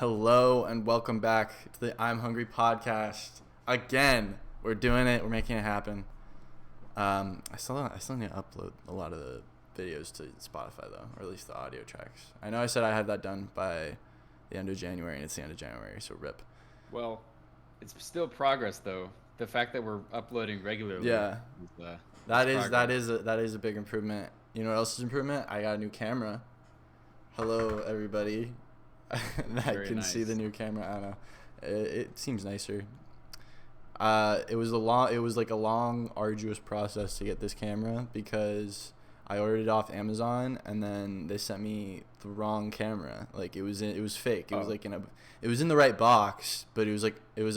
Hello and welcome back to the I'm Hungry podcast. Again, we're doing it. We're making it happen. I still need to upload a lot of the videos to Spotify though, or at least the audio tracks. I know I said I had that done by the end of January, and it's the end of January, so rip. Well, it's still progress though. The fact that we're uploading regularly. Yeah, that progress. is a big improvement. You know what else is improvement? I got a new camera. Hello, everybody. That Very can see the nice. new camera. I don't know. It seems nicer. It was like a long, arduous process to get this camera because I ordered it off Amazon and then they sent me the wrong camera. Like it was fake. It was Oh. it was in the right box, but it was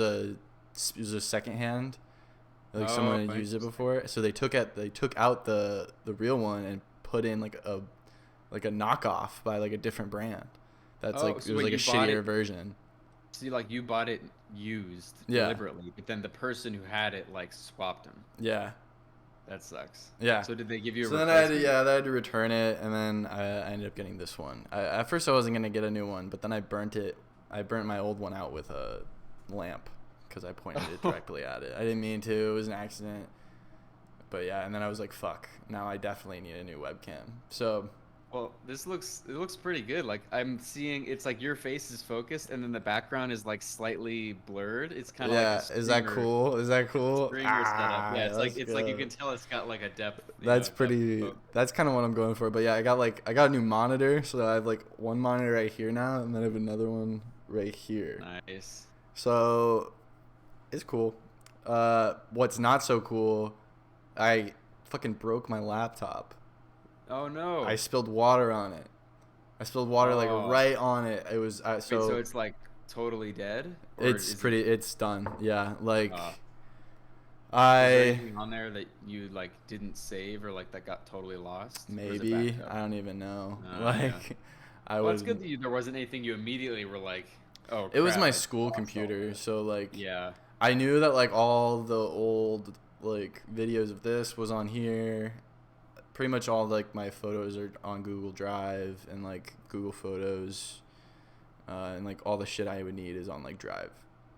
a second hand. Like someone had used it Interesting. before, so they took out the real one and put in like a knockoff by like a different brand. That's Oh, like it so was when like a you bought shittier it, version. see, like you bought it used Yeah, deliberately, but then the person who had it like swapped them. yeah, That sucks. yeah. So did they give you a So then replacement? I had to return it, and then I ended up getting this one. At first I wasn't gonna get a new one, but then I burnt it. I burnt my old one out with a lamp because I pointed it directly at it. I didn't mean to. It was an accident. But yeah, and then I was like, fuck. Now I definitely need a new webcam. So Well, it looks pretty good. Like I'm seeing, it's like your face is focused, and then the background is like slightly blurred. It's kind of like a yeah, is that streamer cool? Is that cool? streamer setup. Yeah, Ah, let's it's like you can go. tell it's got like a depth, That's depth of pretty. focus. That's kind of what I'm going for. But yeah, I got a new monitor, so I have like one monitor right here now, and then I have another one right here. Nice. So it's cool. What's not so cool? I fucking broke my laptop. Oh no. I spilled water on it. I spilled water like Oh. right on it. It was Wait, so it's like totally dead, or it's is it? pretty. It's done. Yeah, like Uh, is there I anything on there that you like didn't save or like that got totally lost, or is it maybe backed up? I don't even know. Yeah. Like I Well, it's was. good that there wasn't anything you immediately were like, oh It was crap, my I just school lost all computer, this. so like Yeah. I knew that like all the old like videos of this was on here. Pretty much all like my photos are on Google Drive and like Google Photos, and like all the shit I would need is on like Drive,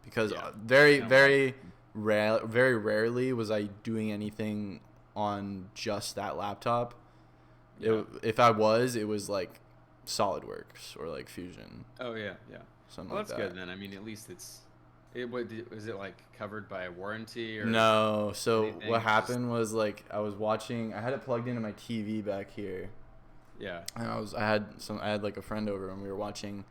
because Yeah. very And a lot. very rarely was I doing anything on just that laptop. Yeah. If I was, it was like SolidWorks or like Fusion, Oh yeah, yeah. something Well, like that's that. good then. I mean, at least is it like covered by a warranty or No, so anything? what It's just happened was like I had it plugged into my TV back here, yeah. and I had like a friend over and we were watching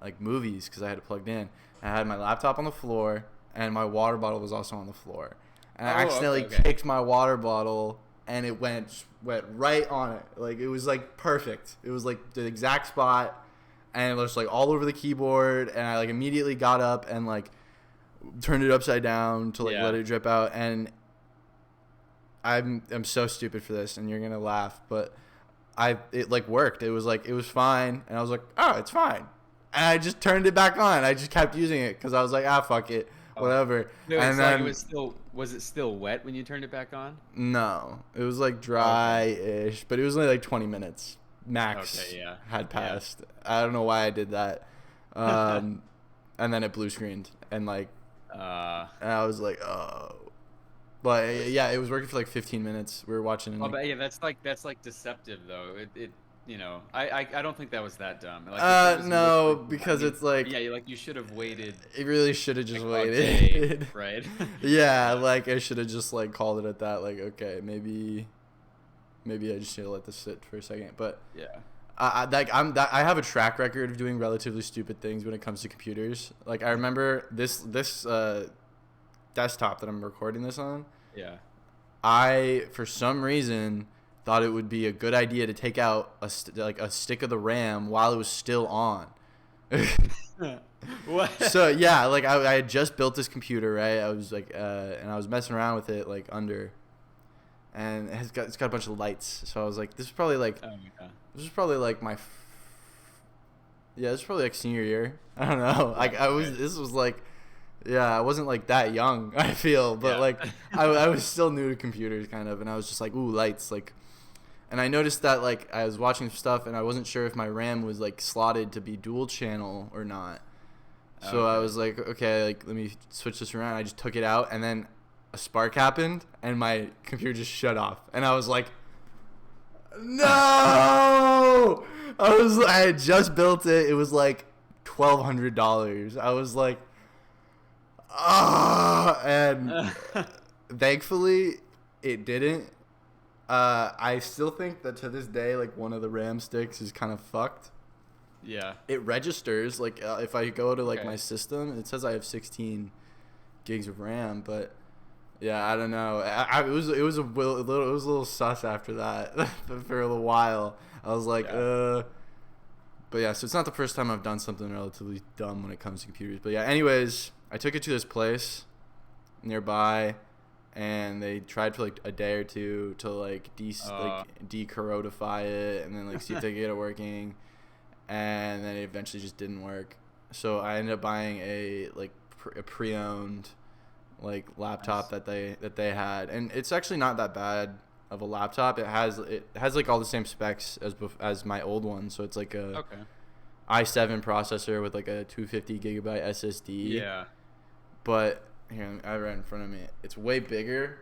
like movies because I had it plugged in. And I had my laptop on the floor and my water bottle was also on the floor, and I Oh, accidentally okay. kicked my water bottle and it went right on it. Like it was like perfect. It was like the exact spot, and it was like all over the keyboard. And I like immediately got up and like turned it upside down to like Yeah. let it drip out. And I'm so stupid for this, and you're gonna laugh, but it like worked. It was fine, and I was like, oh, it's fine, and I just turned it back on. I just kept using it because I was like, ah, fuck it, Oh. whatever. No, And it's like then was it still wet when you turned it back on? no, it was like Okay. dry-ish, but it was only like 20 minutes max Okay, yeah. had Yeah. passed. I don't know why I did that. And then it blue screened, and like and I was like, oh. But yeah, it was working for like 15 minutes. We were watching. Oh, but yeah, that's like deceptive though. It I don't think that was that dumb. Like if it was No, literally, because it's like yeah, like you should have waited it really should have like just a day, waited. right? Yeah, Yeah. like I should have just like called it at that. Like, okay, maybe I just need to let this sit for a second. But Yeah. I have a track record of doing relatively stupid things when it comes to computers. Like I remember this desktop that I'm recording this on. Yeah. I, for some reason, thought it would be a good idea to take out a stick of the RAM while it was still on. What? So yeah, like I had just built this computer, right? I was like, and I was messing around with it like under, and it's got a bunch of lights. So I was like, this is probably like Oh yeah. yeah, this is probably like senior year. I don't know. Like Right. this was like, yeah, I wasn't like that young. I feel, but Yeah. like I was still new to computers kind of, and I was just like, ooh, lights, like. And I noticed that like I was watching stuff and I wasn't sure if my RAM was like slotted to be dual channel or not. So I was like, okay, like let me switch this around. I just took it out, and then a spark happened, and my computer just shut off, and I was like, no. I had just built it. It was like $1,200. I was like, ah, and thankfully it didn't. I still think that to this day, like one of the RAM sticks is kind of fucked. Yeah. It registers like if I go to like Okay. my system, it says I have 16 gigs of RAM, but yeah, I don't know. It was a little sus after that for a little while. I was like, Yeah. But yeah, so it's not the first time I've done something relatively dumb when it comes to computers. But yeah, anyways, I took it to this place nearby, and they tried for like a day or two to like decorrodify it, and then like see if they could get it working, and then it eventually just didn't work. So I ended up buying a pre-owned like laptop Nice. that they had, and it's actually not that bad of a laptop. It has like all the same specs as my old one, so it's like a Okay. i7 processor with like a 250 gigabyte SSD. Yeah. But here, I have it in front of me. It's way bigger.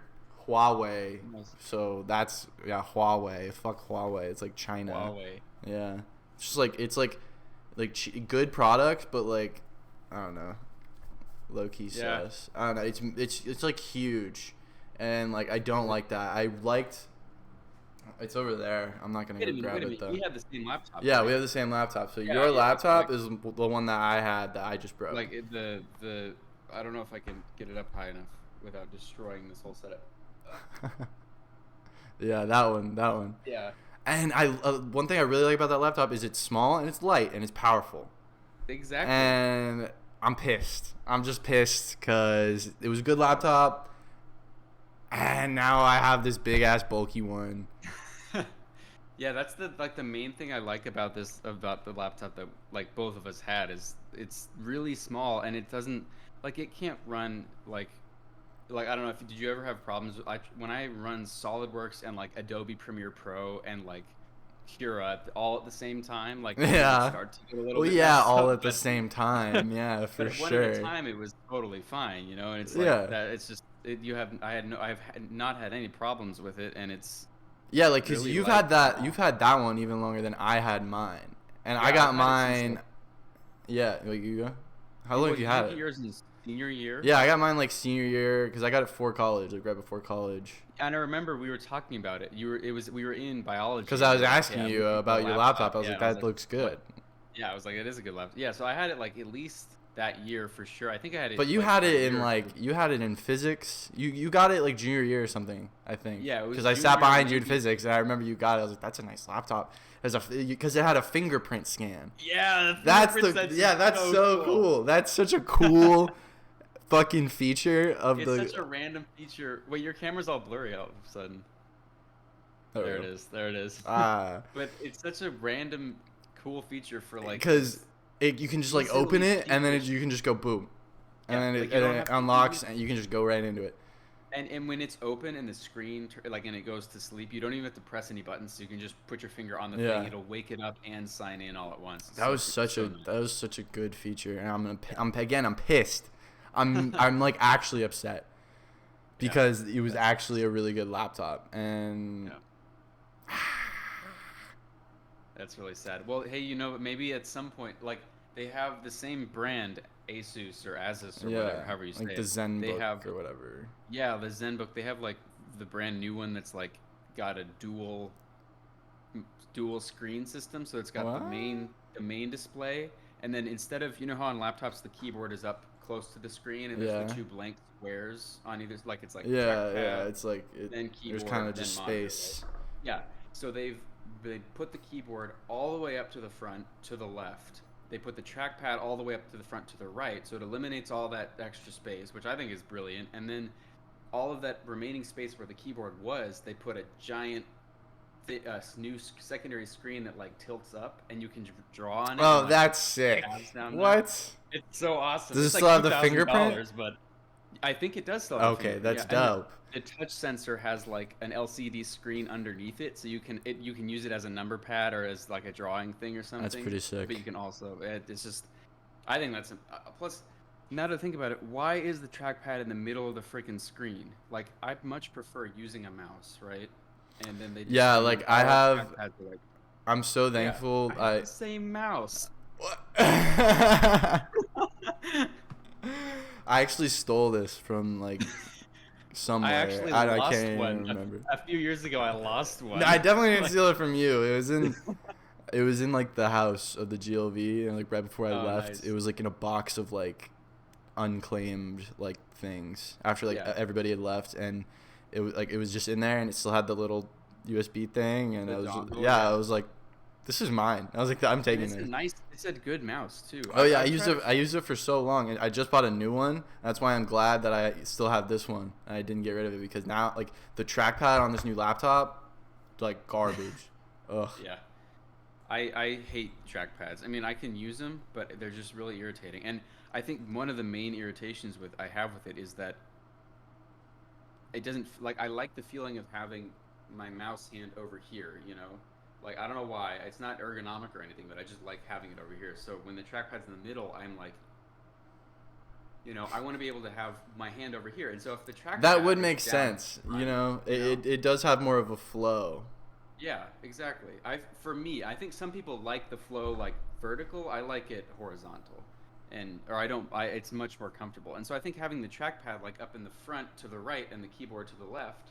Huawei. Nice. So that's Huawei. Fuck Huawei. It's like China. Huawei. Yeah. It's just like good product, but like I don't know, low key Yeah. sus. I don't know. It's like huge, and like I don't like that. I liked. It's over there. I'm not gonna Wait a go minute. grab Wait a it minute. though. We have the same laptop. Yeah, right? we have the same laptop. So Yeah, your yeah, laptop like- is the one that I had that I just broke. Like the I don't know if I can get it up high enough without destroying this whole setup. Yeah, that one. Yeah. And one thing I really like about that laptop is it's small and it's light and it's powerful. Exactly. And I'm pissed. I'm just pissed because it was a good laptop, and now I have this big ass bulky one. Yeah, that's the main thing I like about the laptop that like both of us had is it's really small and it doesn't like it can't run like I don't know if did you ever have problems when I run SolidWorks and like Adobe Premiere Pro and like Cura all at the same time like it Yeah. start to get a little Well, bit yeah, messed all up, at the but- same time. Yeah, for but one sure. at a time it was totally fine, you know, and it's like Yeah. that it's just I've not had any problems with it and it's Yeah, like because really you've like had that small. you've had that one even longer than I had mine, and Yeah, I got I've had it since, mine. like- Yeah, like you go. How long have you had it? Yours in senior year? Yeah, I got mine like senior year because I got it for college, like right before college. And I remember we were talking about it. We were in biology. Because I was and we were like, asking yeah, you we need about a your laptop. I was Yeah, like, and I that looks good. Yeah, I was like, it is a good laptop. Yeah, so I had it like at least that year for sure. I think I had it. But you like, had a it in year- like you had it in physics. You got it like junior year or something, I think. Yeah, it was because I junior sat year, behind you in maybe. physics, and I remember you got it. I was like, that's a nice laptop. Because it had a fingerprint scan. Yeah, That's that's that's so cool. That's such a cool fucking feature of It's the. such a random feature. Wait, your camera's all blurry all of a sudden. Oh, There it is. There it is. Ah, But it's such a random, cool feature for like. because you can just like open easily it and then distinguish- you can just go boom, and Yeah, then like, it, you don't and have it to unlocks use- and you can just go right into it. And when it's open and the screen like and it goes to sleep, you don't even have to press any buttons. So you can just put your finger on the Yeah. thing. It'll wake it up and sign in all at once. It's That was such a nice. that was such a good feature, and I'm pissed. I'm like actually upset because it was actually a really good laptop, and Yeah. That's really sad. Well, hey, you know, maybe at some point, like they have the same brand, Asus or Asus or whatever, however you say like it. the Zen they book have, or whatever. yeah, the ZenBook. They have like the brand new one that's like got a dual screen system. So it's got What? the main display, and then instead of how on laptops the keyboard is up close to the screen and there's Yeah. the two blank squares on either like it's like Yeah, trackpad, yeah, it's like then there's keyboard, kind of then just monitor, right? space. Yeah. So they put the keyboard all the way up to the front to the left. They put the trackpad all the way up to the front to the right, so it eliminates all that extra space, which I think is brilliant. And then all of that remaining space where the keyboard was, they put a giant new secondary screen that like tilts up, and you can draw on it. Oh, and, like, that's sick. tabs down there. What? It's so awesome. Does it It's still like have the $2,000, fingerprint? But I think it does still have the Okay, fingerprint, that's yeah. And dope. the touch sensor has like an LCD screen underneath it, so you can use it as a number pad or as like a drawing thing or something. That's pretty sick. But you can also it's just I think that's plus. Now to think about it, why is the trackpad in the middle of the freaking screen? Like, I'd much prefer using a mouse, right? And then they just Yeah, and then like I all have. trackpads are like, I'm so yeah, thankful. I have the same mouse. What? I actually stole this from like I somewhere. actually I lost can't one even remember. a few years ago. I lost one. No, I definitely didn't Like, steal it from you. It was in like the house of the GLV, and like right before I oh, left, nice. it was like in a box of like unclaimed like things after like Yeah. everybody had left, and it was just in there, and it still had the little USB thing, and The I was dongle, yeah, yeah. I was like, this is mine. I was like, I'm And taking it's a this. nice, it's a good mouse too. Oh yeah, I've tried. I used it for so long, and I just bought a new one. That's why I'm glad that I still have this one. And I didn't get rid of it because now like the trackpad on this new laptop, like garbage. Ugh. Yeah. I hate trackpads. I mean, I can use them, but they're just really irritating. And I think one of the main irritations I have with it is that it doesn't like I like the feeling of having my mouse hand over here, you know? Like I don't know why. It's not ergonomic or anything, but I just like having it over here. So when the trackpad's in the middle, I'm like, I want to be able to have my hand over here. And so if the trackpad That would is make down sense. front, You know, you know? it does have more of a flow. Yeah, exactly. For me, I think some people like the flow like vertical. I like it horizontal, or I don't. It's much more comfortable. And so I think having the trackpad like up in the front to the right and the keyboard to the left,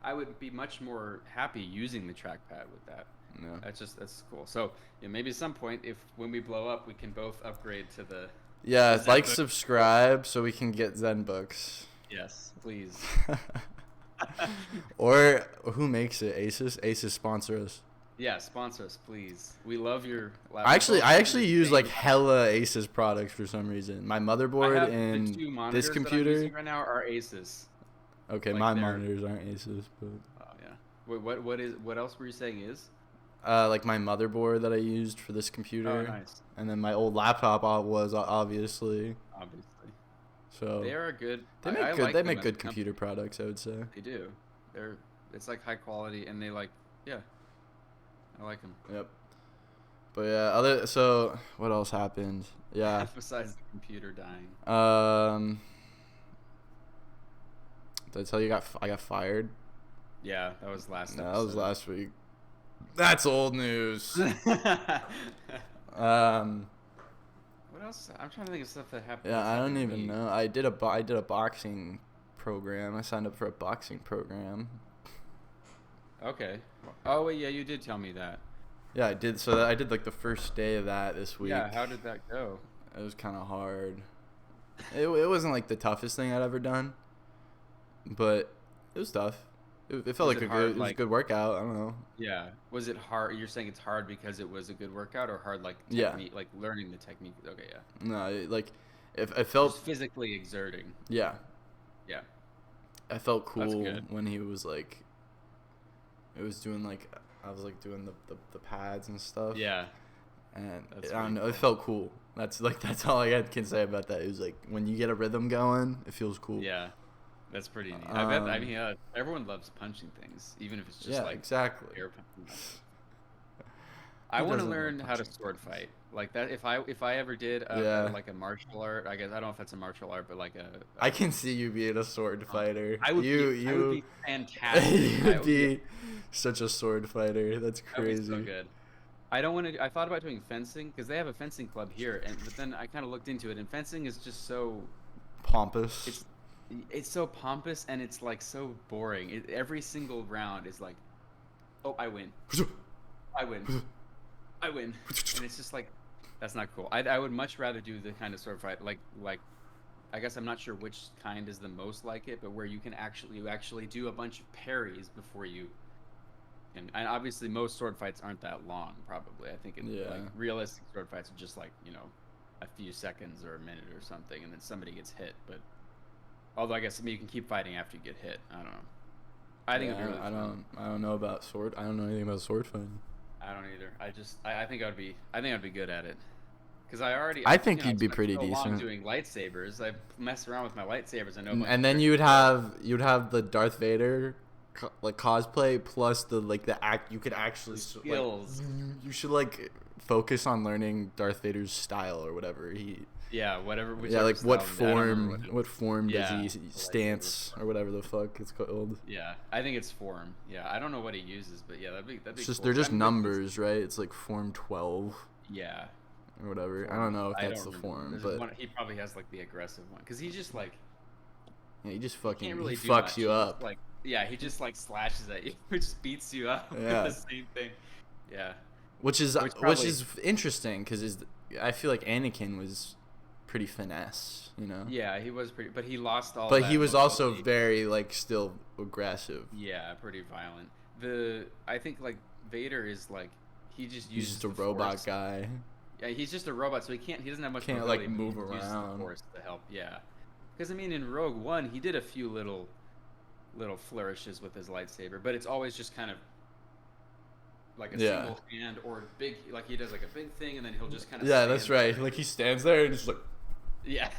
I would be much more happy using the trackpad with that. Yeah. That's cool. So yeah, maybe at some point, if when we blow up, we can both upgrade to the. Yeah, the like, ZenBook. subscribe so we can get ZenBooks. Yes, please. Or who makes it? Asus? Asus sponsor us. Yeah, sponsor us, please. We love your. I actually use like same- hella Asus products for some reason. My I motherboard have and the two monitors this that I'm computer. using right now are Asus. Okay, like my they're- monitors aren't Asus, but Oh yeah. Wait, what else were you saying is? like my motherboard that I used for this computer, Oh, nice. and then my old laptop was obviously. Obviously. So They are good. they I make good like they them make as a good company. computer products, I would say. They do. It's like high quality and they like, yeah. I like them. Yep. But yeah, what else happened? Yeah. Besides the computer dying. Did I tell you I got fired? Yeah, that was last No, that was episode. last week. That's old news. What else? I'm trying to think of stuff that happened. Yeah, that's I don't happened to even me. know. I did a boxing program. I signed up for a boxing program. Okay. Oh wait, yeah, you did tell me that. Yeah, I did. So I did like the first day of that this week. Yeah, how did that go? It was kind of hard. It wasn't like the toughest thing I'd ever done, but it was tough. It felt Was like it a hard, good, it was a like- good workout. I don't know. Yeah. Was it hard? You're saying it's hard because it was a good workout, or hard like Yeah. technique, like learning the technique? Okay, yeah. No, it Just felt physically exerting. yeah. Yeah. I felt That's cool good. when he was like. It was doing like I was like doing the pads and stuff. Yeah. And That's I don't pretty know. cool. It felt cool. That's all I can say about that. It was like when you get a rhythm going, it feels cool. Yeah. That's pretty neat. I bet. I Um, mean, everyone loves punching things, even if it's just Yeah, like exactly. air punching. I Who want to doesn't love learn how to punching sword fight like that. If I ever did Yeah. like a martial art, I guess I don't know if that's a martial art, but like a I can see you being a sword fighter. I would you I would be fantastic. you I would be such a sword fighter. That's That would be crazy. so good. I don't want to. I thought about doing fencing because they have a fencing club here, but then I kind of looked into it, and fencing is just so Pompous. it's so pompous and it's like so boring. Every single round is like, oh, I win, I win, I win, and it's just like that's not cool. I would much rather do the kind of sword fight like I guess I'm not sure which kind is the most like it, but where you actually do a bunch of parries before you. And obviously, most sword fights aren't that long. Probably, I think Yeah. like realistic sword fights are just like a few seconds or a minute or something, and then somebody gets hit. But although I guess you can keep fighting after you get hit. I don't know. I think it'd be really fun. I don't know about sword. I don't know anything about sword fighting. I don't either. I think I'd be good at it. Because I think you'd be spent pretty so long decent. doing lightsabers. I mess around with my lightsabers. I know. a bunch And of then tricks. you'd have the Darth Vader like cosplay plus the act you could actually skills. you should like focus on learning Darth Vader's style or whatever. Yeah, whatever. Yeah, Whichever like what style, I don't remember form? What form does yeah, he the stance lightsaber. or whatever the fuck it's called? Yeah, I think it's form. Yeah, I don't know what he uses, but yeah, that'd be It's just cool. they're just I mean, numbers, right? It's like form 12 yeah, or whatever. I form. don't know if I don't that's the remember. form, There's but one. He probably has like the aggressive one because he just like yeah, he just he can't fucking he really do fucks much. you He just up. like yeah, he just like slashes at you. He just beats you up with Yeah. the same thing. Yeah, Which is which probably interesting because I feel like Anakin was pretty finesse, you know. yeah he was pretty, but he lost all But that he was also mobility. very like still aggressive. Yeah, pretty violent. I think like Vader is like he just He's uses just a the robot Force. guy. Yeah, he's just a robot, so he doesn't have much Can't mobility. like But he move just uses the around. Force to help. Yeah, because I mean, in Rogue One, he did a few little flourishes with his lightsaber, but it's always just kind of like a Yeah. single hand or big. Like he does like a big thing, and then he'll just kind of Yeah, that's right. Like he stands there and just like. yeah.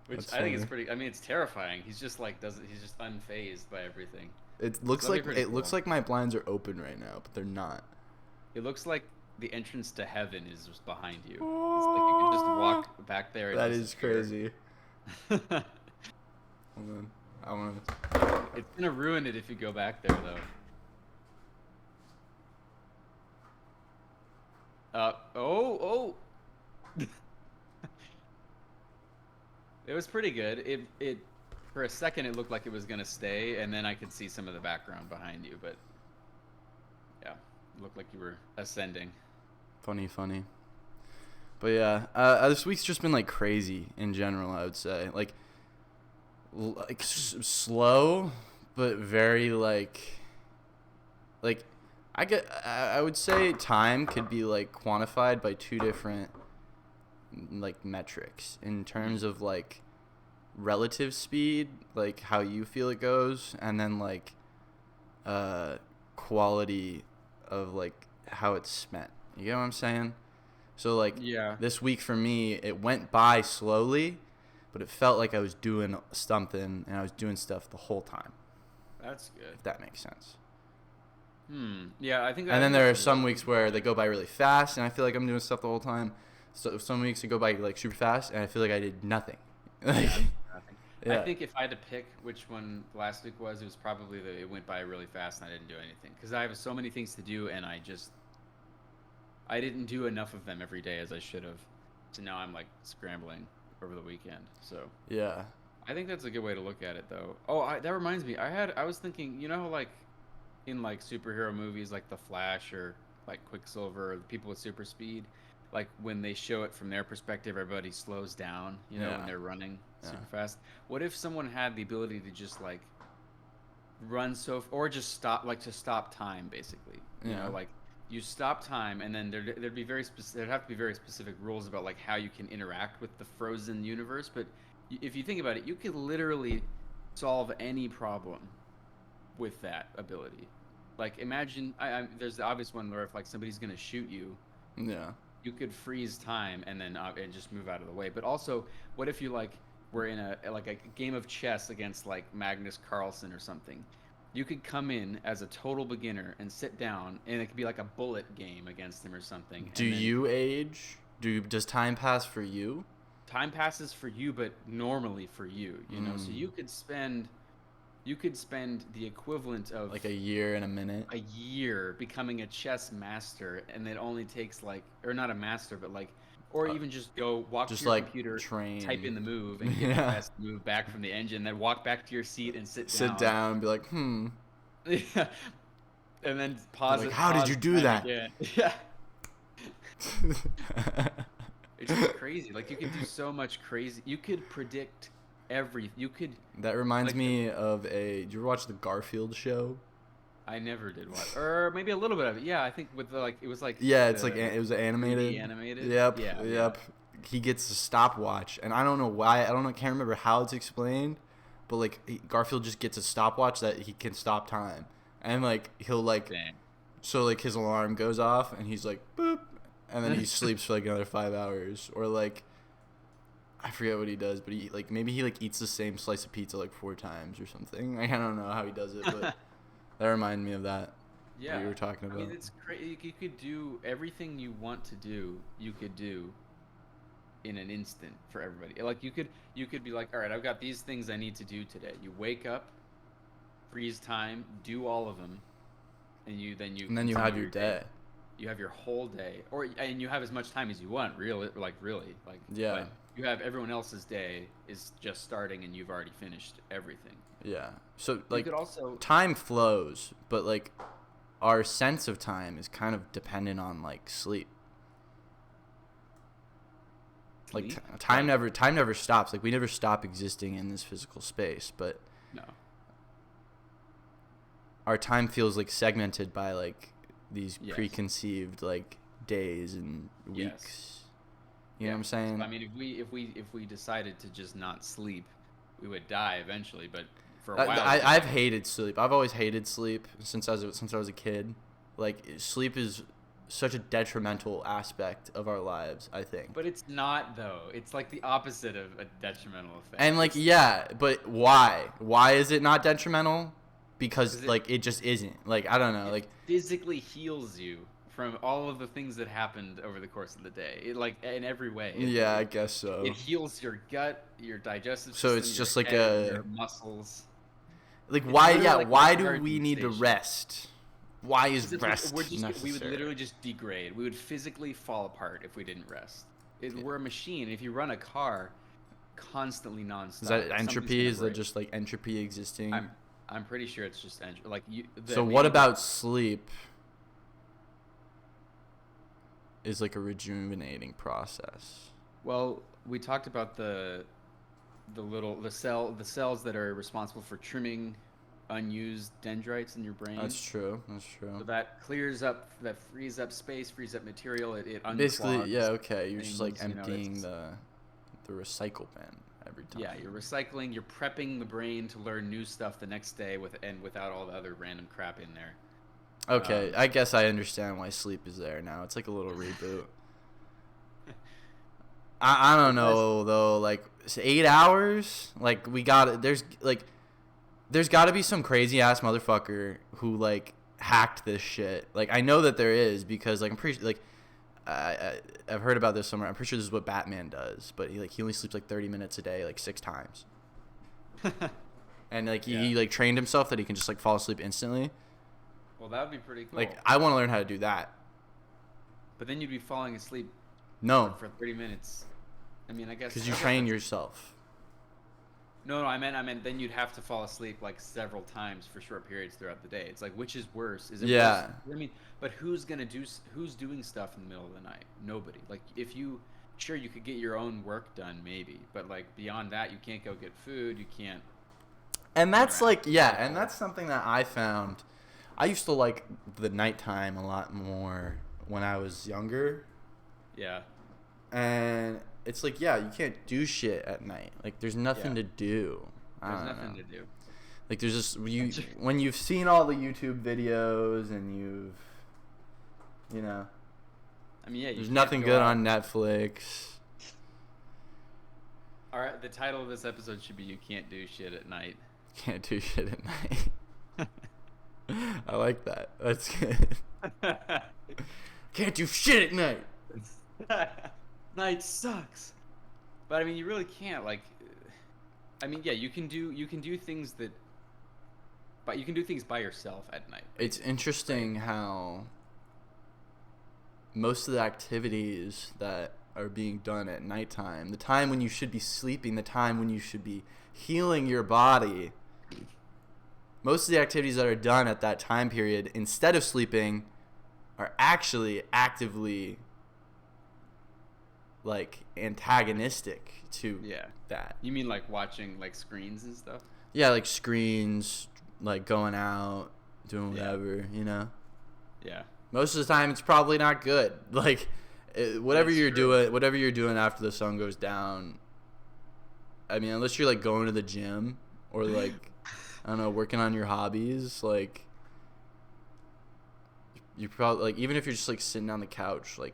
Which That's I think is funny. pretty. I mean, it's terrifying. He's just like doesn't. He's just unfazed by everything. It looks That'd be like pretty it looks cool. like my blinds are open right now, but they're not. It looks like the entrance to heaven is just behind you. It's like you can just walk back there and That is disappear. crazy. Hold on. I want to. It's gonna ruin it if you go back there, though. Oh. It was pretty good. It for a second it looked like it was gonna stay, and then I could see some of the background behind you, but yeah, it looked like you were ascending. Funny. But yeah, this week's just been like crazy in general. I would say like slow, but very like I would say time could be like quantified by two different like metrics in terms of like relative speed, like how you feel it goes, and then like quality of like how it's spent. You get what I'm saying? So like Yeah, this week for me, it went by slowly, but it felt like I was doing something and I was doing stuff the whole time, that's good. if that makes sense. Yeah, I think. And then there are some weeks where they go by really fast and I feel like I'm doing stuff the whole time. So some weeks it go by like super fast and I feel like I did nothing. Like, Nothing. I yeah. think if I had to pick which one last week was, it was probably it went by really fast and I didn't do anything because I have so many things to do and I didn't do enough of them every day as I should have. So now I'm like scrambling over the weekend. So Yeah. I think that's a good way to look at it, though. Oh, that reminds me. I was thinking, you know, how, like in like superhero movies, like The Flash or like Quicksilver, or the people with super speed, like when they show it from their perspective, everybody slows down. You know, Yeah. when they're running Yeah. super fast. What if someone had the ability to just like run or just stop, like to stop time, basically? You Yeah. know, like you stop time, and then there'd be there'd have to be very specific rules about like how you can interact with the frozen universe. But if you think about it, you could literally solve any problem with that ability. Like imagine, there's the obvious one where if like somebody's gonna shoot you, Yeah. you could freeze time and then and just move out of the way. But also, what if you like were in a like a game of chess against like Magnus Carlsen or something? You could come in as a total beginner and sit down, and it could be like a bullet game against him or something. Do And then you age? Does time pass for you? time passes for you, but normally for you, you know. So you could spend the equivalent of Like a year and a minute? a year becoming a chess master, and it only takes like, or not a master, but like, or even just go walk Just to your like computer, train. type in the move, and get the Yeah. best move back from the engine, then walk back to your seat and sit Sit down and be like, Yeah. And then pause like, it. "How did pause you the do time that?" again. Yeah. It's just crazy. Like you could do so much crazy. You could predict You could. That reminds Like me of did you ever watch the Garfield show? I never did watch, or maybe a little bit of it. Yeah, I think with the like, it was like. Yeah, it's the like it was 3D animated. animated. Yep, Yeah. yep. He gets a stopwatch, and I don't know why. I don't know. Can't remember how it's explained, but like Garfield just gets a stopwatch that he can stop time, and like he'll like Dang. so like his alarm goes off, and he's like boop, and then he sleeps for like another 5 hours, or like I forget what he does, but he like maybe he like eats the same slice of pizza like 4 times or something. I don't know how he does it, but that reminded me of that. what you Yeah. were talking I mean, about. it's crazy. You could do everything you want to do. You could do in an instant for everybody. Like you could be like, all right, I've got these things I need to do today. You wake up, freeze time, do all of them, and you And then you have continue your your day. day. You have your whole day, and you have as much time as you want. Really, like. Yeah. But you have everyone else's day is just starting, and you've already finished everything. Yeah. So You like could also time flows, but like our sense of time is kind of dependent on like sleep. Like sleep. time never stops. Like we never stop existing in this physical space, but No. our time feels like segmented by like these Yes. preconceived like days and Yes. weeks. You know Yeah. what I'm saying? So, I mean, if we decided to just not sleep, we would die eventually. But for a I, while, I've hated sleep. I've always hated sleep since I was a kid. Like sleep is such a detrimental aspect of our lives, I think. but it's not though. It's like the opposite of a detrimental effect. And like It's- yeah, but why? Why is it not detrimental? Because 'Cause like it just isn't. Like I don't know. it Like physically heals you from all of the things that happened over the course of the day. It like in every way. yeah, I guess so. It heals your gut, your digestive So system, it's just your like head, a- your muscles. Like It's why? literally Yeah, like why a do charging we need to station. rest? Why is It's rest we would necessary? literally just degrade. We would physically fall apart if we didn't rest. We're a machine. If you run a car constantly nonstop, Is that something's entropy? gonna Is that break. just like entropy existing? I'm pretty sure it's just like you. So what about sleep? Is like a rejuvenating process. Well, we talked about the cells that are responsible for trimming unused dendrites in your brain. That's true. That's So true. that frees up space, frees up material. It Basically, unclogs yeah, okay. You're just like things, emptying it's- the recycle bin every time. Yeah, you're recycling. You're prepping the brain to learn new stuff the next day without all the other random crap in there. Okay, I guess I understand why sleep is there now. It's like a little reboot. I don't know though. Like 8 hours. Like we got it. There's got to be some crazy ass motherfucker who like hacked this shit. Like I know that there is because like I'm pretty like I've heard about this somewhere. I'm pretty sure this is what Batman does, but he only sleeps like 30 minutes a day, like 6 times. And like he Yeah. like trained himself that he can just like fall asleep instantly. Well, that would be pretty cool. Like I want to learn how to do that. But then you'd be falling asleep No, for 30 minutes. I mean, I guess because you I guess train that's- yourself. No, I meant then you'd have to fall asleep like several times for short periods throughout the day. It's like which is worse? Is it Yeah. worse? I mean, but who's doing stuff in the middle of the night? Nobody. Like if you sure you could get your own work done maybe, but like beyond that you can't go get food, you can't. And that's interact like with yeah, people. and that's something that I found. I used to like the nighttime a lot more when I was younger. Yeah. And it's like, yeah, you can't do shit at night. Like, there's nothing Yeah. to do. I There's don't nothing know. to do. Like, there's just when you've seen all the YouTube videos and you know, I mean, yeah, you there's can't nothing go good out. on Netflix. All right, the title of this episode should be "You Can't Do Shit at Night." Can't do shit at night. I like that. That's good. Can't do shit at night. Night sucks. But I mean, you really can't. Like, I mean, yeah, you can do things that, but you can do things by yourself at night. It's interesting how most of the activities that are being done at nighttime, the time when you should be sleeping, the time when you should be healing your body, most of the activities that are done at that time period instead of sleeping are actually actively like antagonistic to Yeah. that. You mean like watching like screens and stuff? Yeah, like screens, like going out, doing Yeah. whatever, you know? Yeah. Most of the time, it's probably not good. Like, whatever That's you're true. doing, whatever you're doing after the sun goes down. I mean, unless you're like going to the gym or like, I don't know, working on your hobbies, like, you probably like even if you're just like sitting on the couch, like.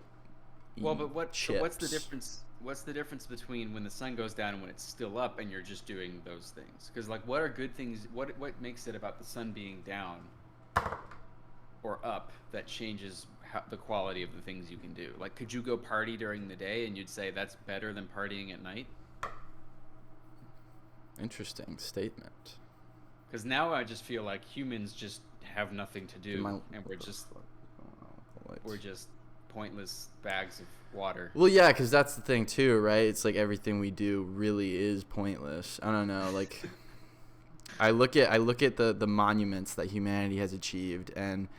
Well, but what's the chips. difference? What's the difference between when the sun goes down and when it's still up and you're just doing those things? Because like, what are good things? What makes it about the sun being down or up that changes the quality of the things you can do? Like, could you go party during the day and you'd say that's better than partying at night? Interesting statement. Because now I just feel like humans just have nothing to do, and we're just pointless bags of water. Well, yeah, because that's the thing too, right? It's like everything we do really is pointless. I don't know, like I look at the monuments that humanity has achieved, and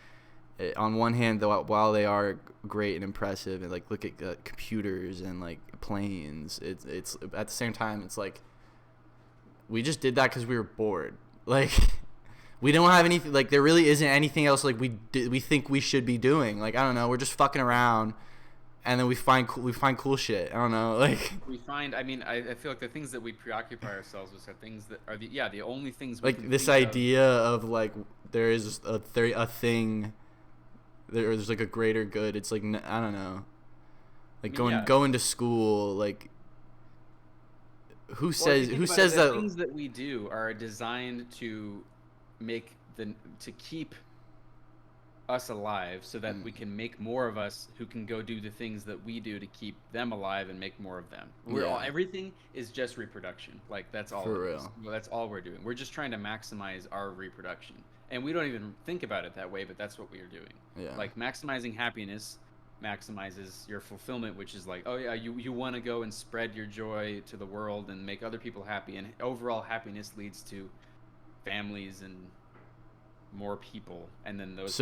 on one hand, though, while they are great and impressive, and like look at computers and like planes, it's at the same time it's like we just did that because we were bored. Like we don't have anything, like there really isn't anything else like we think we should be doing. Like I don't know, we're just fucking around, and then we find cool shit. I don't know, like we find. I mean, I feel like the things that we preoccupy ourselves with are things that are the only things we like can this think idea of like there is a thing, there's like a greater good. It's like I don't know, like going to school, like who says that things that we do are designed to make to keep us alive so that we can make more of us who can go do the things that we do to keep them alive and make more of them. Everything is just reproduction. Like that's all. For real. That's all we're doing. We're just trying to maximize our reproduction. And we don't even think about it that way, but that's what we are doing. Yeah. Like maximizing happiness maximizes your fulfillment, which is like, oh yeah, you want to go and spread your joy to the world and make other people happy, and overall happiness leads to families and more people, and then those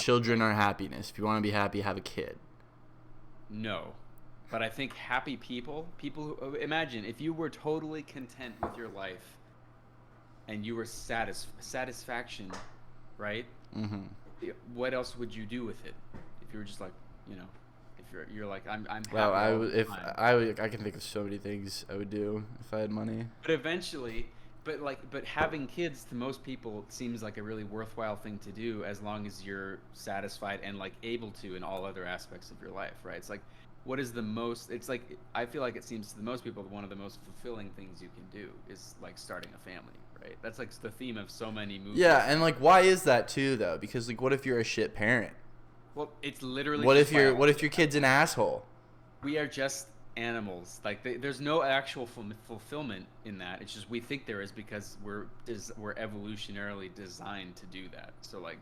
children are happiness. If you want to be happy, have a kid. No, but I think happy people who imagine if you were totally content with your life and you were satisfaction, right? Mm-hmm. What else would you do with it if you were just like, you know, if you're like I'm happy. Wow, I can think of so many things I would do if I had money. But eventually, but having kids to most people seems like a really worthwhile thing to do as long as you're satisfied and like able to in all other aspects of your life, right? It's like what is the most, it's like I feel like it seems to most people one of the most fulfilling things you can do is like starting a family, right? That's like the theme of so many movies. Yeah, and like why is that too though? Because like what if you're a shit parent? Well, it's literally what if your kid's an asshole? We are just animals. Like there's no actual fulfillment in that. It's just we think there is because we're evolutionarily designed to do that. So like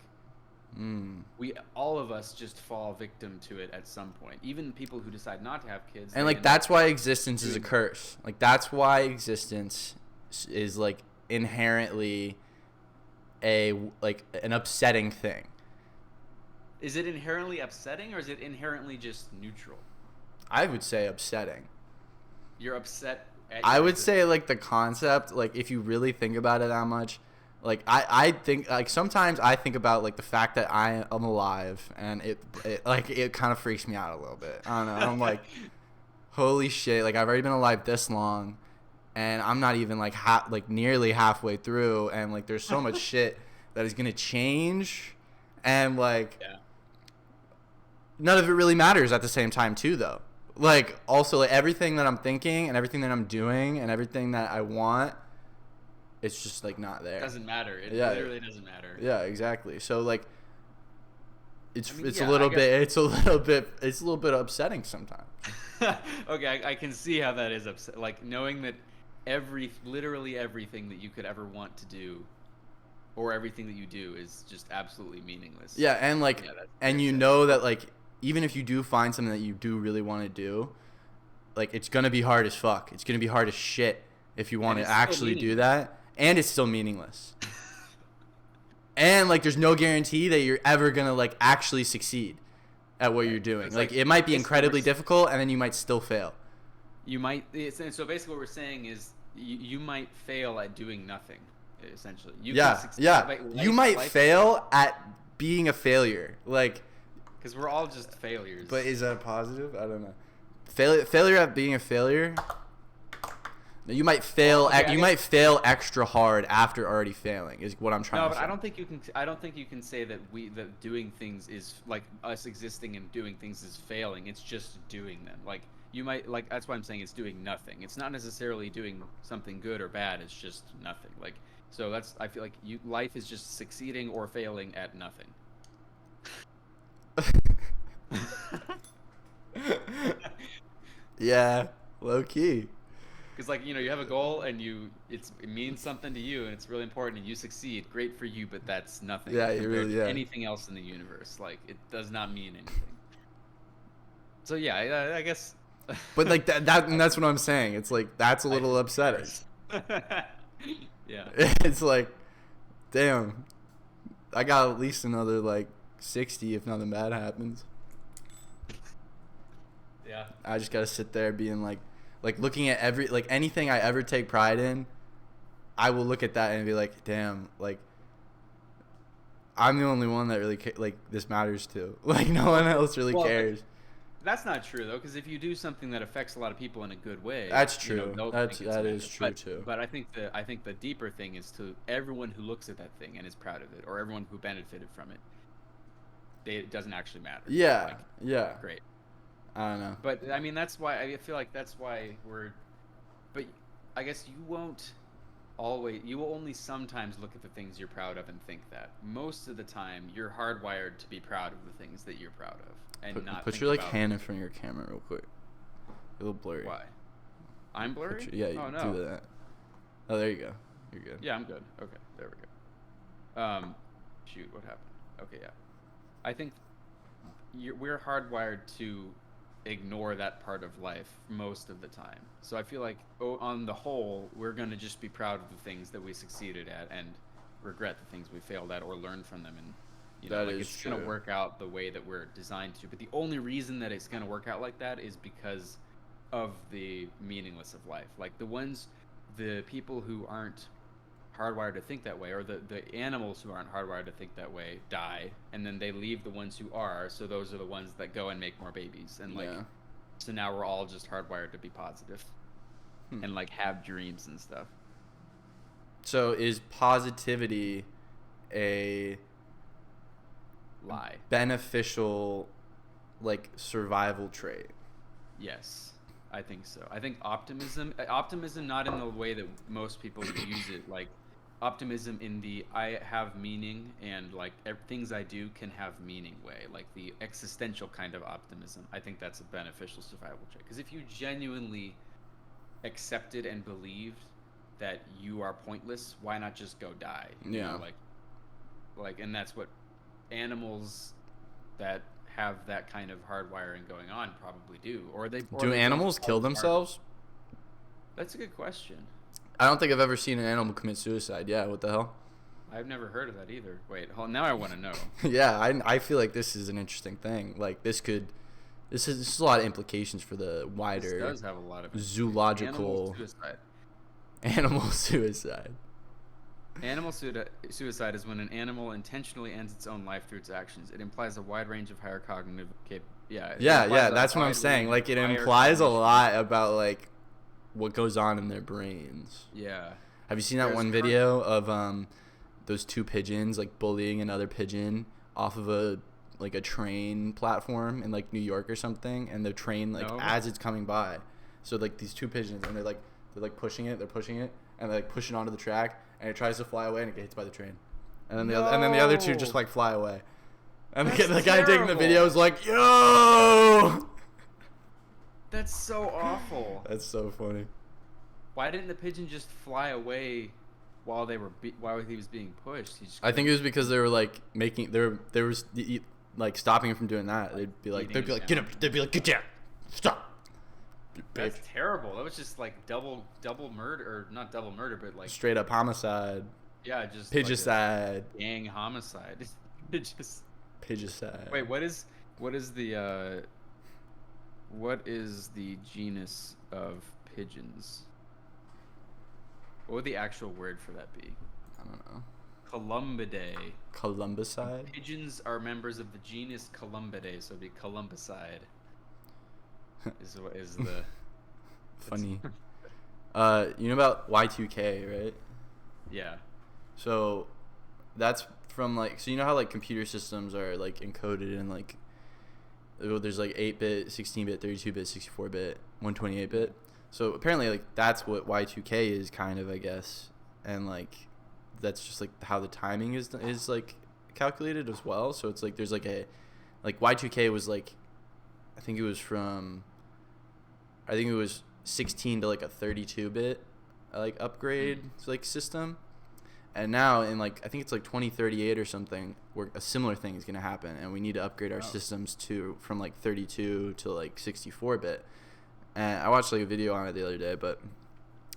we all of us just fall victim to it at some point. Even people who decide not to have kids. And like that's why existence is a curse. Like that's why existence is like inherently an upsetting thing. Is it inherently upsetting or is it inherently just neutral? I would say upsetting. You're upset at I would say like the concept, like if you really think about it that much, like I think like sometimes I think about like the fact that I am alive, and it kind of freaks me out a little bit. I don't know. I'm like, holy shit, like I've already been alive this long and I'm not even like nearly halfway through, and like there's so much shit that is going to change, and like none of it really matters at the same time too though. Like also like everything that I'm thinking and everything that I'm doing and everything that I want, it's just like not there. It doesn't matter. It literally doesn't matter. Yeah, exactly. So like it's a little bit upsetting sometimes. Okay, I can see how that is upset. Like knowing that literally everything that you could ever want to do or everything that you do is just absolutely meaningless. Yeah, and like and you know that like even if you do find something that you do really want to do, like it's going to be hard as fuck. It's going to be hard as shit if you want to actually do that, and it's still meaningless. And like there's no guarantee that you're ever going to like actually succeed at what you're doing. Like it might be incredibly difficult and then you might still fail. You might so basically what we're saying is you might fail at doing nothing essentially. You might fail at being a failure. Like because we're all just failures. But is that positive? I don't know. Failure at being a failure. You might fail. Might fail extra hard after already failing. Is what I'm trying to say. No, but I don't think you can say that that doing things is like us existing and doing things is failing. It's just doing them. Like you might like that's why I'm saying it's doing nothing. It's not necessarily doing something good or bad. It's just nothing. Like so I feel like life is just succeeding or failing at nothing. Yeah, low key. Because like you have a goal and it means something to you and it's really important and you succeed. Great for you, but that's nothing Yeah, you compared really to anything else in the universe. Like it does not mean anything. So yeah, I guess. But like that and that's what I'm saying. It's like that's a little upsetting. Yeah. It's like, damn, I got at least another like 60 if nothing bad happens. Yeah. I just gotta sit there being like looking at anything I ever take pride in, I will look at that and be like, damn, like I'm the only one that really this matters to. Like no one else really cares. That's not true though, because if you do something that affects a lot of people in a good way, that's true. That is true too. But I think the deeper thing is to everyone who looks at that thing and is proud of it, or everyone who benefited from it. It doesn't actually matter. Yeah. Like, yeah. Great. I don't know. But I mean, that's why I feel like that's why we're. But I guess you won't always. You will only sometimes look at the things you're proud of and think that. Most of the time, you're hardwired to be proud of the things that you're proud of, and not. Put your hand in front of your camera real quick. A little blurry. Why? I'm blurry. Yeah. No. Do that. Oh, there you go. You're good. Yeah, I'm good. Okay, there we go. Shoot, what happened? Okay, yeah. I think we're hardwired to ignore that part of life most of the time. So I feel like on the whole, we're going to just be proud of the things that we succeeded at and regret the things we failed at or learn from them. And it's going to work out the way that we're designed to. But the only reason that it's going to work out like that is because of the meaningless of life. Like the people who aren't hardwired to think that way, or the animals who aren't hardwired to think that way die, and then they leave the ones who are, so those are the ones that go and make more babies, and so now we're all just hardwired to be positive and like have dreams and stuff. So is positivity a lie beneficial like survival trait? Yes, I think so. I think optimism not in the way that most people use it, like optimism in the I have meaning and like things I do can have meaning way, like the existential kind of optimism. I think that's a beneficial survival trait, because if you genuinely accepted and believed that you are pointless, why not just go die? You know, like and that's what animals that have that kind of hardwiring going on probably do. Do animals kill themselves? That's a good question. I don't think I've ever seen an animal commit suicide. Yeah, what the hell? I've never heard of that either. Wait, now I want to know. Yeah, I feel like this is an interesting thing. Like this is a lot of implications for the wider. This does have a lot of zoological animal suicide. Animal suicide is when an animal intentionally ends its own life through its actions. It implies a wide range of higher cognitive Yeah, that's what I'm saying. Like it implies a lot about like what goes on in their brains. Yeah. Have you seen that one video of those two pigeons like bullying another pigeon off of a train platform in like New York or something, and the train as it's coming by, so like these two pigeons, and they're pushing it, and they're pushing onto the track, and it tries to fly away and it gets hit by the train, and then the other two just fly away, and the guy taking the video is like, yo. That's so awful. That's so funny. Why didn't the pigeon just fly away while he was being pushed? I think it was because they were there was stopping him from doing that. They'd be like, get up. They'd be like, get down, stop. That's terrible. That was just like double murder, or not double murder, but like straight up homicide. Yeah, just pidgicide. Like gang homicide. Pidgicide. Wait, what is the genus of pigeons? What would the actual word for that be? I don't know. Columbidae. Columbicide? Pigeons are members of the genus Columbidae, so it'd be Columbicide. is the funny. You know about Y2K, right? Yeah. So that's from so you know how computer systems are encoded in there's 8-bit, 16-bit, 32-bit, 64-bit, 128-bit. So apparently that's what Y2K is kind of, I guess. And that's just how the timing is calculated as well. So it's there's a Y2K was I think it was from, I think it was 16 to like a 32-bit like upgrade like system. And now in like I think it's like 2038 or something, where a similar thing is gonna happen, and we need to upgrade our systems to from like 32 to like 64-bit. And I watched like a video on it the other day, but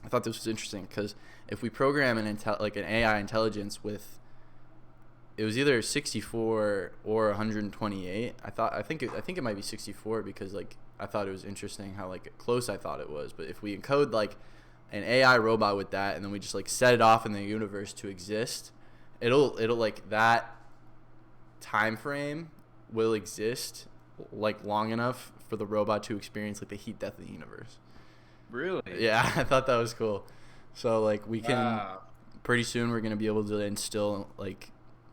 I thought this was interesting because if we program an AI intelligence with, it was either 64 or 128. I think it might be 64 because like I thought it was interesting how like close I thought it was. But if we encode like an AI robot with that, and then we just like set it off in the universe to exist, it'll like that time frame will exist like long enough for the robot to experience like the heat death of the universe. Really? Yeah, I thought that was cool. So like we can Wow. pretty soon we're gonna be able to instill like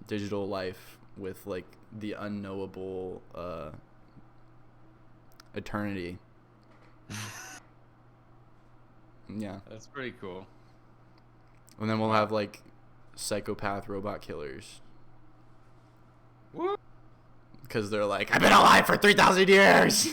digital life with like the unknowable eternity. Yeah. That's pretty cool. And then we'll have like psychopath robot killers. What? Because they're like, I've been alive for 3,000 years.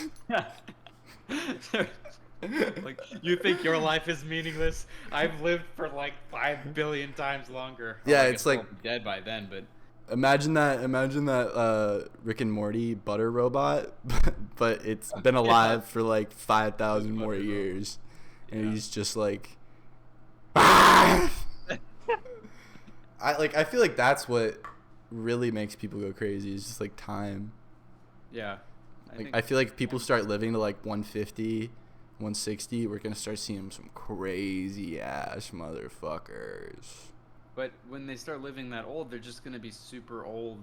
Like, you think your life is meaningless? I've lived for like 5 billion times longer. Yeah, I it's guess I'll like- be dead by then, but Imagine that Rick and Morty butter robot, but it's been alive for like 5,000 more Butter robot. years. And Yeah. he's just like, I feel like that's what really makes people go crazy. Is just like time. yeah. I feel like if people start living to like 150, 160, we're gonna start seeing some crazy ass motherfuckers. But when they start living that old, they're just gonna be super old.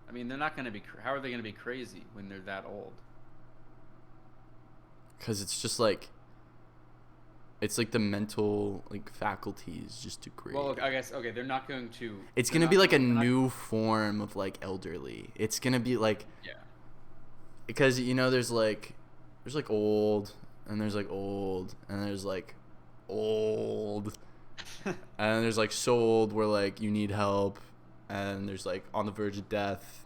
I mean, they're not gonna be. How are they gonna be crazy when they're that old? Cause it's just like, it's like the mental like faculties just degrade. Well, I guess okay. They're not going to. It's they're gonna not be like a they're not- new form of like elderly. It's gonna be like, Yeah. because you know there's like old, and there's like old, and there's like old, and then there's like so old where like you need help, and there's like on the verge of death.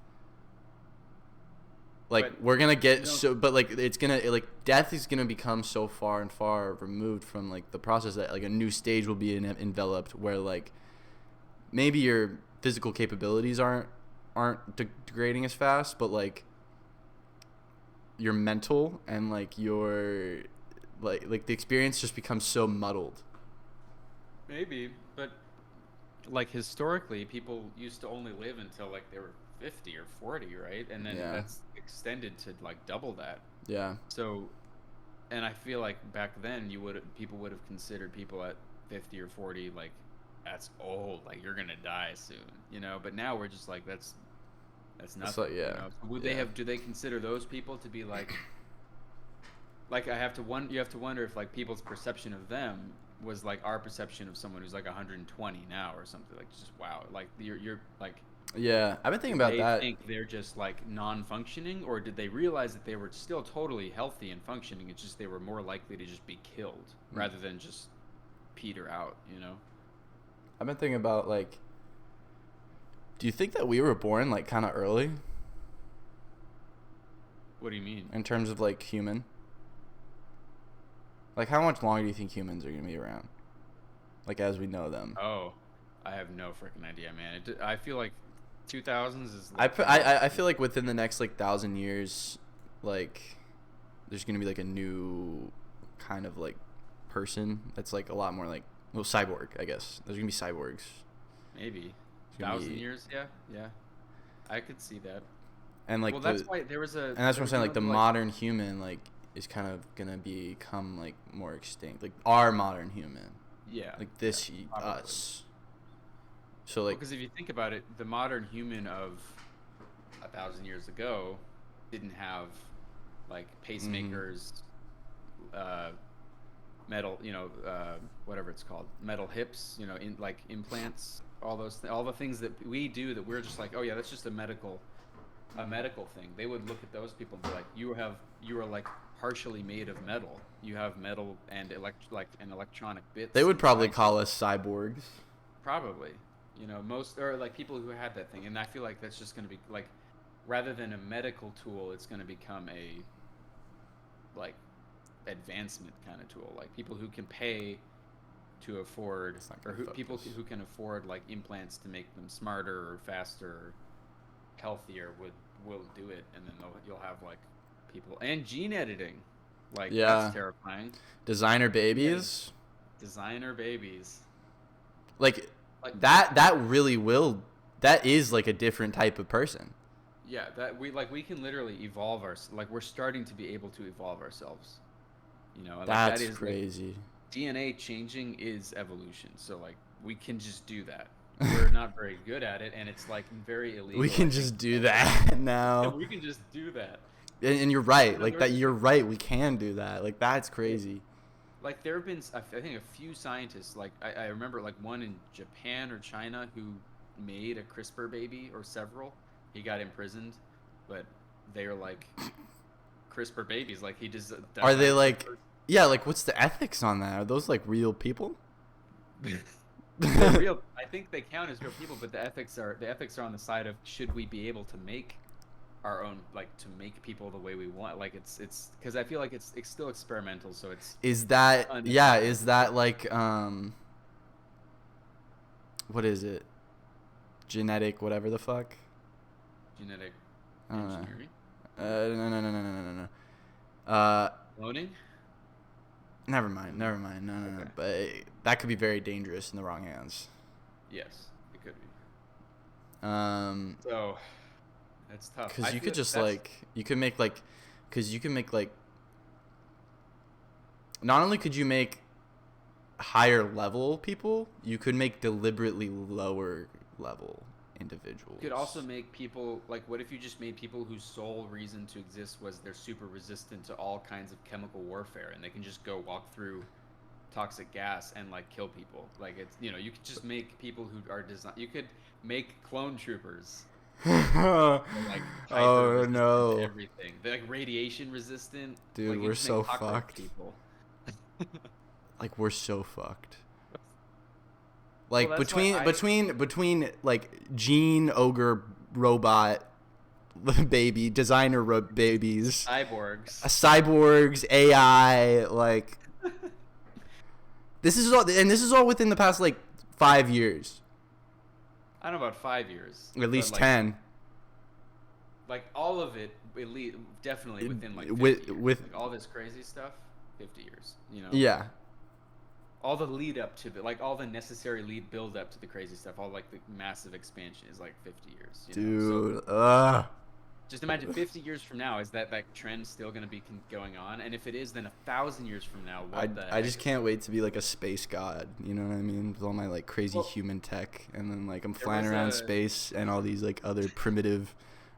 Like But we're gonna get you don't- so, but like it's gonna like death is gonna become so far and far removed from like the process that like a new stage will be enveloped where like maybe your physical capabilities aren't degrading as fast, but like your mental and like your like the experience just becomes so muddled. Maybe, but like historically, people used to only live until like they were 50 or 40, right? And then Yeah. that's extended to like double that. Yeah. So, and I feel like back then people would have considered people at 50 or 40 like that's old, like you're gonna die soon, you know. But now we're just like that's nothing. like, yeah, You know? So would yeah. they have? Do they consider those people to be like? Like you have to wonder if like people's perception of them was like our perception of someone who's like 120 now or something. Like just wow, like you're like. Yeah, I've been thinking about They that. think they're just like non-functioning, or did they realize that they were still totally healthy and functioning? It's just they were more likely to just be killed rather than just peter out, you know? I've been thinking about like, do you think that we were born like kind of early What do you mean? in terms of like human? Like, how much longer do you think humans are gonna be around? Like, as we know them. Oh, I have no freaking idea, man. I feel like 2000s is. I feel like within the next like 1,000 years, like, there's gonna be like a new kind of like person that's like a lot more like, well, cyborg. I guess there's gonna be cyborgs. Maybe It's gonna 1,000 be- years. Yeah, I could see that. And like Well, the, that's why there was a. and that's what I'm saying. Like the modern human like is kind of gonna become like more extinct. Like our modern human. Yeah. Like this probably. us. So like Because if you think about it, the modern human of 1,000 years ago didn't have like pacemakers, metal, whatever it's called, metal hips, in like implants, all the things that we do that we're just like, oh yeah, that's just a medical thing. They would look at those people and be like, you are like partially made of metal. You have metal and an electronic bits. they would probably inside. call us cyborgs. Probably, most or like people who had that thing, and I feel like that's just going to be like, rather than a medical tool, it's going to become a like advancement kind of tool. Like people who can pay to afford, or people who can afford like implants to make them smarter or faster or healthier will do it, and then you'll have like people and gene editing. Like that's terrifying. Designer babies. Designer babies. Like that really will. That is like a different type of person. Yeah, that we can literally evolve we're starting to be able to evolve ourselves. You know, that's that is crazy. Like, DNA changing is evolution, so like we can just do that. We're not very good at it, and it's like very illegal. We can just do that now. Yeah, we can just do that. And you're right, like that. You're right. We can do that. Like that's crazy. Like there have been, I think, a few scientists. Like I remember, like one in Japan or China who made a CRISPR baby, or several. He got imprisoned, but they're like CRISPR babies. Like he just are they like? Yeah, like what's the ethics on that? Are those like real people? They're real. I think they count as real people, but the ethics are on the side of should we be able to make our own, like to make people the way we want. Like it's because I feel like it's still experimental, so it's is that like what is it, genetic whatever the fuck, genetic engineering? No. Cloning? Never mind. No. Okay. But that could be very dangerous in the wrong hands. Yes, it could be. So that's tough. Because you could just you can make not only could you make higher level people, you could make deliberately lower level individuals. You could also make people, like, what if you just made people whose sole reason to exist was they're super resistant to all kinds of chemical warfare, and they can just go walk through toxic gas and like kill people. Like it's, you know, you could just make people who are designed. You could make clone troopers. Like oh no! Everything. They're like radiation resistant. Dude, like, we're so fucked. People. Like we're so fucked. Like well, between like gene ogre robot baby designer babies, cyborgs, AI, like this is all within the past like 5 years. I don't know about 5 years. At least like, 10. Like all of it, definitely within like 50 years. Like all this crazy stuff, 50 years. You know. Yeah. All the lead up to it, like all the necessary build up to the crazy stuff, all like the massive expansion is like 50 years. Dude, so, just imagine 50 years from now, is that trend still going to be going on? And if it is, then 1,000 years from now, I just can't wait to be like a space god. You know what I mean? With all my like crazy human tech, and then like I'm flying around space, and all these like other primitive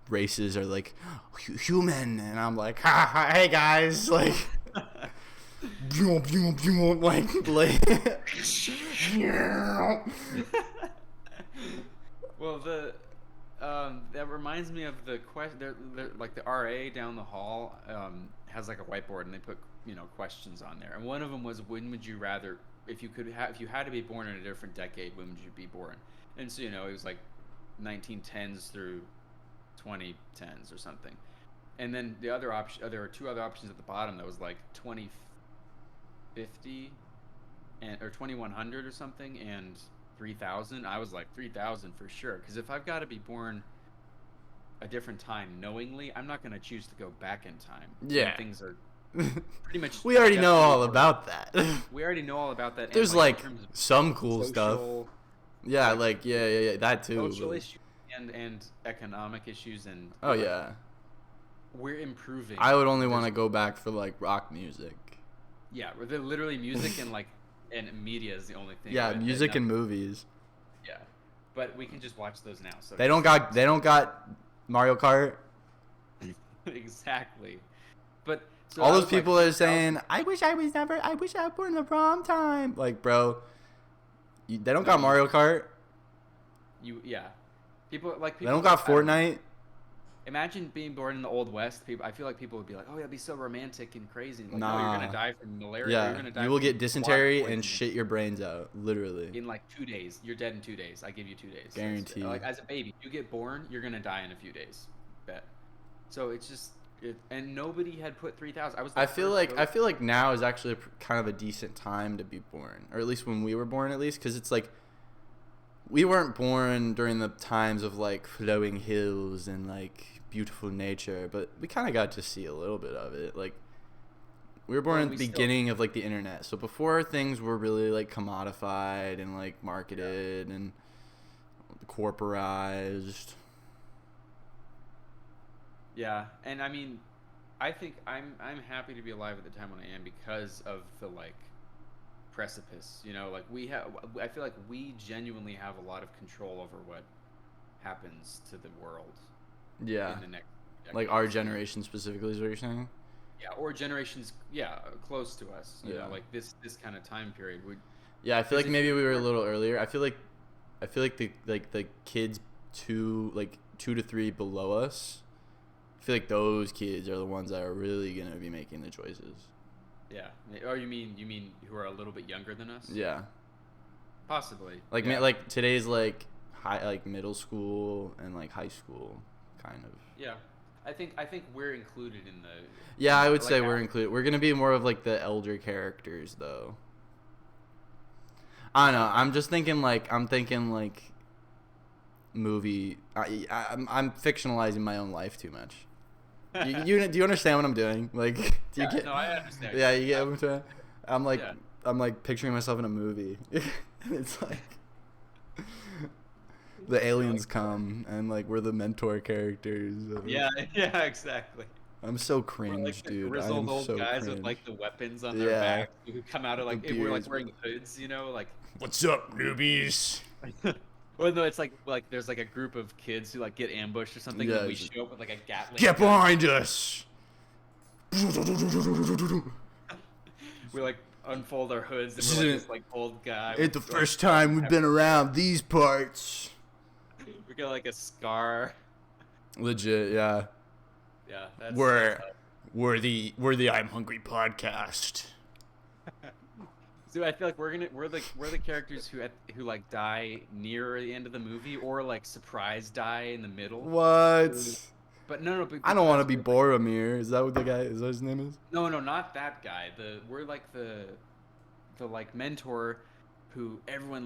races are like human, and I'm like, hey guys, like. like well, that reminds me of the question. Like the RA down the hall has like a whiteboard, and they put questions on there, and one of them was, when would you rather, if you had to be born in a different decade, when would you be born? And so it was like 1910s through 2010s or something, and then the other option, there were two other options at the bottom that was like 2050 or 2100 or something, and 3000. I was like 3000 for sure, because if I've got to be born a different time knowingly, I'm not going to choose to go back in time. Yeah, things are pretty much we already know all about that. We already know all about that. There's like some cool stuff. Yeah, like yeah, that too. Social issues and economic issues, and yeah, we're improving. I would only want to go back for like rock music. Yeah, they're literally music and like and media is the only thing. Yeah, music and movies. Yeah, but we can just watch those now. So they don't got Mario Kart. Exactly, but so all those people are saying, I wish I was born in the wrong time. Like, bro, they don't got Mario Kart. People they don't got Fortnite. Imagine being born in the Old West. I feel like people would be like, "Oh, that'd be so romantic and crazy." Like, nah, no, you're gonna die from malaria. Yeah, you're gonna die you will get dysentery and shit your brains out, literally. In like 2 days, you're dead in 2 days. I give you 2 days. Guaranteed. Like as a baby, you get born, you're gonna die in a few days. Bet. So it's And nobody had put 3,000. I was. I feel like now is actually kind of a decent time to be born, or at least when we were born, at least, because it's like we weren't born during the times of like flowing hills and like beautiful nature, but we kind of got to see a little bit of it. Like we were born at the beginning of like the internet, so before things were really like commodified and like marketed and corporized. Yeah, and I mean, I think I'm happy to be alive at the time when I am because of the like precipice. You know, like I feel like we genuinely have a lot of control over what happens to the world. Yeah. In the next decade. Like our generation specifically is what you're saying? Yeah, or generations, close to us. You know, like this kind of time period. Yeah, I feel like maybe we were a little earlier. I feel like the kids 2 to 3 below us. I feel like those kids are the ones that are really gonna be making the choices. Yeah. Or you mean who are a little bit younger than us? Yeah. Possibly. Like like today's like middle school and like high school kind of. Yeah. I think we're included in the. Yeah, I would say we're included. We're gonna be more of like the elder characters though. I don't know. I'm thinking like movie. I'm fictionalizing my own life too much. Do you understand what I'm doing? Like, do you get? No, I understand. Yeah, you get what I'm saying. I'm like picturing myself in a movie. It's like the aliens come and like we're the mentor characters. Yeah, exactly. I'm so cringe, like dude. Grizzled old so guys cringe. with like the weapons on their back who come out of like we're like wearing hoods, you know, like. What's up, newbies? Well, no, it's like there's like a group of kids who like get ambushed or something, and we show up with like a Gatling. Get behind us! We like unfold our hoods, and we're like this like old guy. It's the first time we've been around these parts. We got like a scar. Legit, yeah. Yeah, that's. We're the I'm Hungry podcast. So I feel like we're the characters who like die near the end of the movie or like surprise die in the middle. What? But no. I don't want to be Boromir. Is that what the guy? Is that his name is? No, not that guy. We're like the like mentor who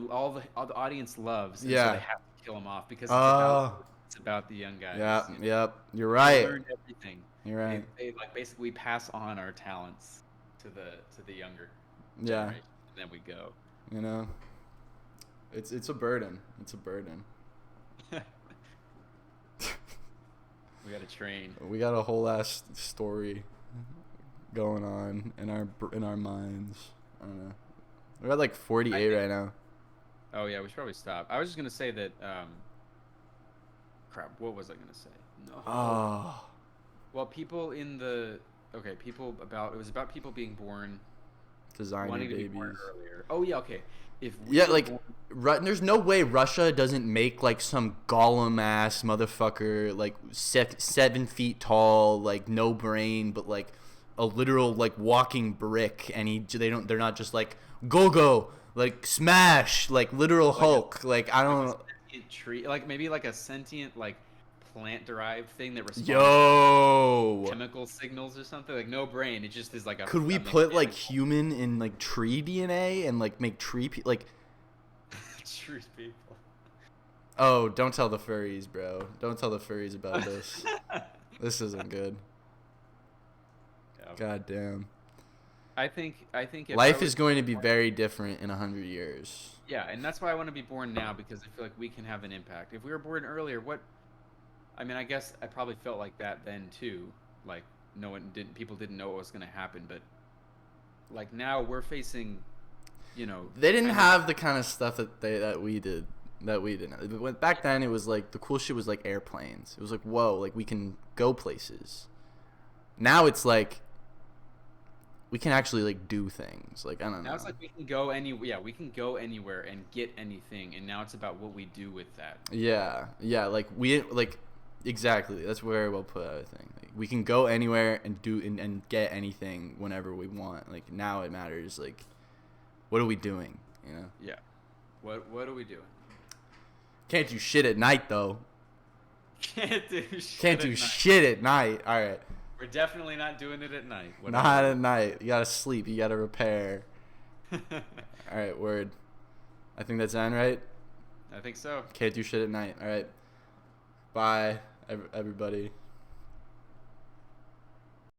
all the audience loves. And so they have to kill him off because it's about the young guys. Yeah. You know? Yep. You're right. They learned everything. You're right. They like basically pass on our talents to the younger. Yeah. Generation. Then we go. You know, it's a burden. It's a burden. We got a train. We got a whole ass story going on in our minds. I don't know. We're at like 48 right now. Oh yeah, we should probably stop. I was just gonna say that. Crap. What was I gonna say? No. Oh. Well, people in the it was about people being born. Designer wanting babies. To be born earlier. Oh yeah, okay. If there's no way Russia doesn't make like some Gollum ass motherfucker like 7 feet tall, like no brain, but like a literal like walking brick, and they're not just like go like smash like literal Hulk. Like I don't know. Tree, like maybe like a sentient like plant-derived thing that responds to chemical signals or something. Like no brain, it just is like a. Could we put like human in like tree DNA and like make tree like tree people? Oh, don't tell the furries, bro. Don't tell the furries about this. This isn't good. Yeah. God damn. I think if life is going to be very different in 100 years. Yeah, and that's why I want to be born now, because I feel like we can have an impact. If we were born earlier, I mean, I guess I probably felt like that then too. Like people didn't know what was going to happen, but like now we're facing, you know. They didn't have the kind of stuff that we did. That we didn't. Back then, it was like the cool shit was like airplanes. It was like, whoa, like we can go places. Now it's like we can actually like do things. Like I don't know. Now it's like we can go we can go anywhere and get anything, and now it's about what we do with that. Yeah, exactly. That's very well put. I think like, we can go anywhere and do and get anything whenever we want. Like now it matters. Like, what are we doing? You know? Yeah. What are we doing? Can't do shit at night though. Can't do shit at night. All right. We're definitely not doing it at night. Not at night. You gotta sleep. You gotta repair. All right, word. I think that's on, right? I think so. Can't do shit at night. All right. Bye, everybody.